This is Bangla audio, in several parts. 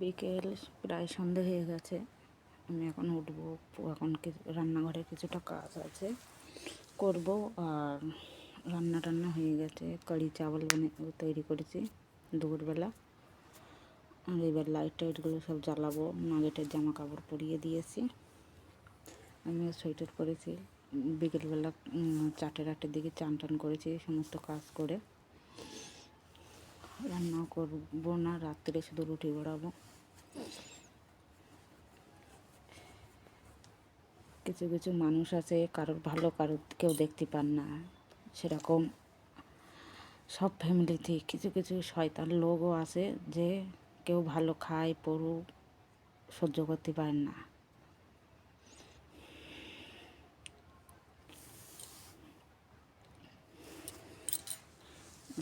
বিকেল প্রায় সন্ধে হয়ে গেছে। আমি এখন উঠবো। এখন রান্নাঘরে কিছুটা কাজ আছে, করব। আর রান্না টান্না হয়ে গেছে, কারি চাওয়াল তৈরি করেছি দুপুরবেলা। আর এবার লাইট টাইটগুলো সব জ্বালাবো। নাগেটের জামা কাপড় পরিয়ে দিয়েছি, আমিও সোয়েটার পরেছি। বিকেলবেলা 4-8টার দিকে চান টান করেছি সমস্ত কাজ করে। রান্না করবো না, রাত্রে শুধু রুটি বাড়াবো। কিছু কিছু মানুষ আছে, কারোর ভালো কারোর কেউ দেখতে পান না, সেরকম সব ফ্যামিলিতে কিছু কিছু শয়তান লোকও আছে যে কেউ ভালো খায় পড়ুক সহ্য করতে পারেন না।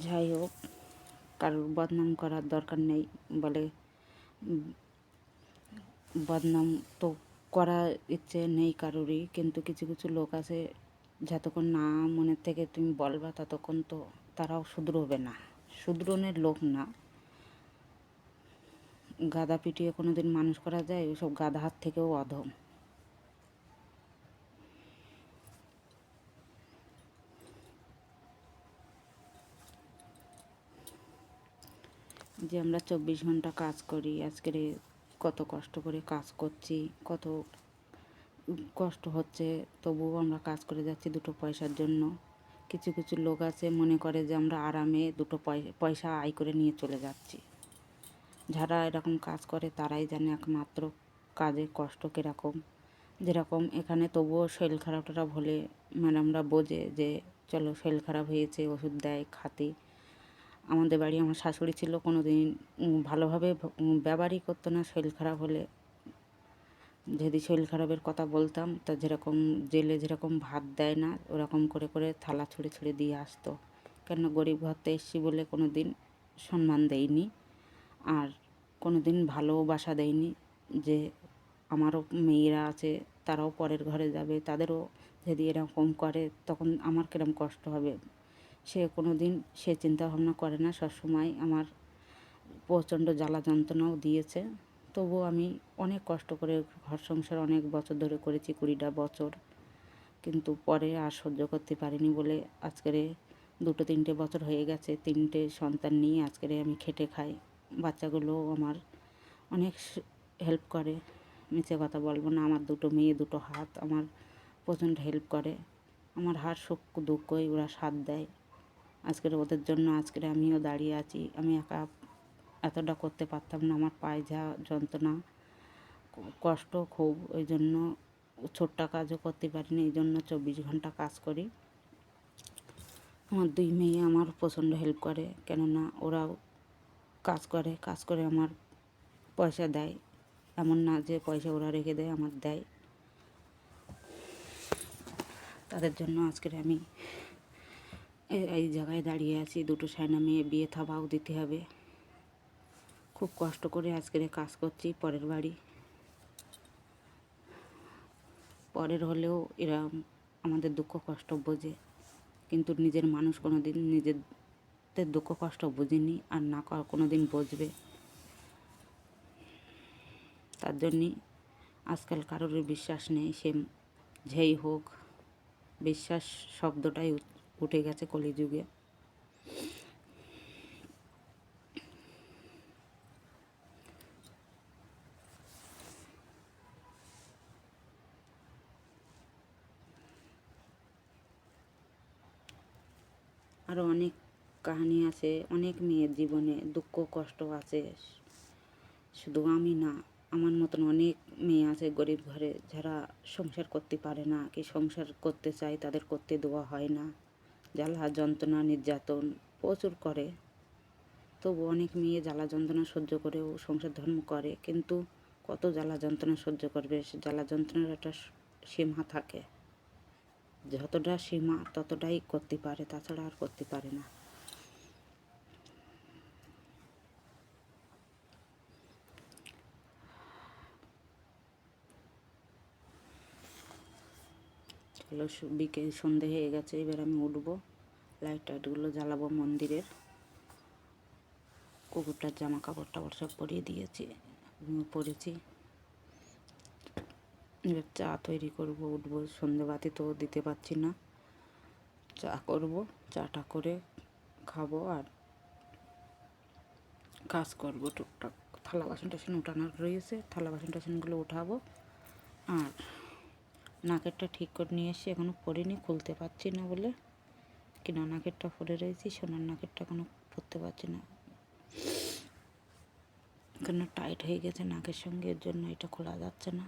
যাই হোক, কারোর বদনাম করার দরকার নেই বলে বদনাম তো করার ইচ্ছে নেই কারোরই, কিন্তু কিছু কিছু লোক আছে যতক্ষণ না মনের থেকে তুমি বলবা ততক্ষণ তো তারাও শুধরোবে না। শুধরোনের লোক না। গাধা পিটিয়ে কোনো দিন মানুষ করা যায়? ওইসব গাধা হাত থেকেও অধম। যে আমরা 24 ঘন্টা কাজ করি, আজকের কত কষ্ট করে কাজ করছি, কত কষ্ট হচ্ছে, তবুও আমরা কাজ করে যাচ্ছি দুটো পয়সার জন্য। কিছু কিছু লোক আছে মনে করে যে আমরা আরামে দুটো পয়সা আয় করে নিয়ে চলে যাচ্ছি। যারা এরকম কাজ করে তারাই জানে একমাত্র কাজের কষ্ট কীরকম। যেরকম এখানে তবুও শরীর খারাপ টারাপ হলে ম্যাডামরা বোঝে যে চলো শরীর খারাপ হয়েছে, ওষুধ দেয় খাতে। আমাদের বাড়ি আমার শাশুড়ি ছিল, কোনো দিন ভালোভাবে ব্যবহারই করতো না। শরীর খারাপ হলে যদি শরীর খারাপের কথা বলতাম তা যেরকম জেলে যেরকম ভাত দেয় না, ওরকম করে করে থালা ছুঁড়ে ছুঁড়ে দিয়ে আসতো। কেন গরিব ঘরতে এসছি বলে কোনো দিন সম্মান দেয়নি, আর কোনো দিন ভালোবাসা দেয়নি যে আমারও মেয়েরা আছে, তারাও পরের ঘরে যাবে, তাদেরও যদি এরকম করে তখন আমার কিরম কষ্ট হবে। সে কোনো দিন সে চিন্তা ভাবনা করে না। সবসময় আমার প্রচণ্ড জ্বালা যন্ত্রণাও দিয়েছে, তবুও আমি অনেক কষ্ট করে ঘর সংসার অনেক বছর ধরে করেছি, 20টা বছর। কিন্তু পরে আর সহ্য করতে পারিনি বলে আজকের 2-3টে বছর হয়ে গেছে, 3টে সন্তান নিয়ে আজকের আমি খেটে খাই। বাচ্চাগুলো আমার অনেক হেল্প করে, মিছে কথা বলবো না। আমার 2টো মেয়ে, 2টো হাত আমার প্রচণ্ড হেল্প করে। আমার হার সুখ দুঃখই ওরা সাথ দেয়। আজকের ওদের জন্য আজকের আমিও দাঁড়িয়ে আছি। আমি একা এতটা করতে পারতাম না। আমার পায়ে যা যন্ত্রণা, কষ্ট খুব, ওই জন্য ছোট্ট কাজও করতে পারিনি। এই জন্য 24 ঘন্টা কাজ করি। আমার 2 মেয়ে আমার প্রচণ্ড হেল্প করে, কেননা ওরাও কাজ করে আমার পয়সা দেয়। এমন না যে পয়সা ওরা রেখে দেয়, আমার দেয়। তাদের জন্য আজকের আমি এই জায়গায় দাঁড়িয়ে আছি। 2টো সায়না মেয়ে বিয়ে থাবাও দিতে হবে। খুব কষ্ট করে আজকের কাজ করছি পরের বাড়ি। পরের হলেও এরা আমাদের দুঃখ কষ্ট বোঝে, কিন্তু নিজের মানুষ কোনো দিন নিজেদের দুঃখ কষ্ট বুঝিনি, আর না কোনো দিন বুঝবে। তার জন্যই আজকাল কারোর বিশ্বাস নেই। সে যেই হোক, বিশ্বাস শব্দটাই উঠে গেছে কলিযুগে। আরও অনেক কাহিনী আছে, অনেক মেয়ের জীবনে দুঃখ কষ্ট আছে। শুধু আমি না, আমার মতন অনেক মেয়ে আছে গরিব ঘরে, যারা সংসার করতে পারে না, কি সংসার করতে চায় তাদের করতে দেওয়া হয় না। জ্বালা যন্ত্রণা নির্যাতন প্রচুর করে, তবু অনেক মেয়ে জ্বালা যন্ত্রণা সহ্য করেও সংসার ধর্ম করে। কিন্তু কত জ্বালা যন্ত্রণা সহ্য করবে? সে জ্বালা যন্ত্রণার একটা সীমা থাকে, যতটা সীমা ততটাই করতে পারে, তাছাড়া আর করতে পারে না। চলো, বিকেল সন্ধে হয়ে গেছে, এবার আমি উঠবো। লাইট টাইটগুলো জ্বালাবো মন্দিরের। কুকুরটার জামা কাপড় টাপড় সব পরিয়ে দিয়েছি। পড়েছি। এবার চা তৈরি করব, উঠবো। সন্ধেবাতি তো দিতে পারছি না, চা করব, চাটা করে খাবো আর কাজ করব টুকটাক। থালা বাসন টাসন উঠানোর রয়েছে, থালা বাসন টাসনগুলো উঠাবো। আর নাকেরটা ঠিক করে নিয়ে এসে এখনও পরিনি, খুলতে পারছি না বলে। কিনা নাকেরটা পরে রয়েছি, সোনার নাকেরটা এখনও পরতে পারছি না, কেন টাইট হয়ে গেছে নাকের সঙ্গে, এর জন্য এটা খোলা যাচ্ছে না।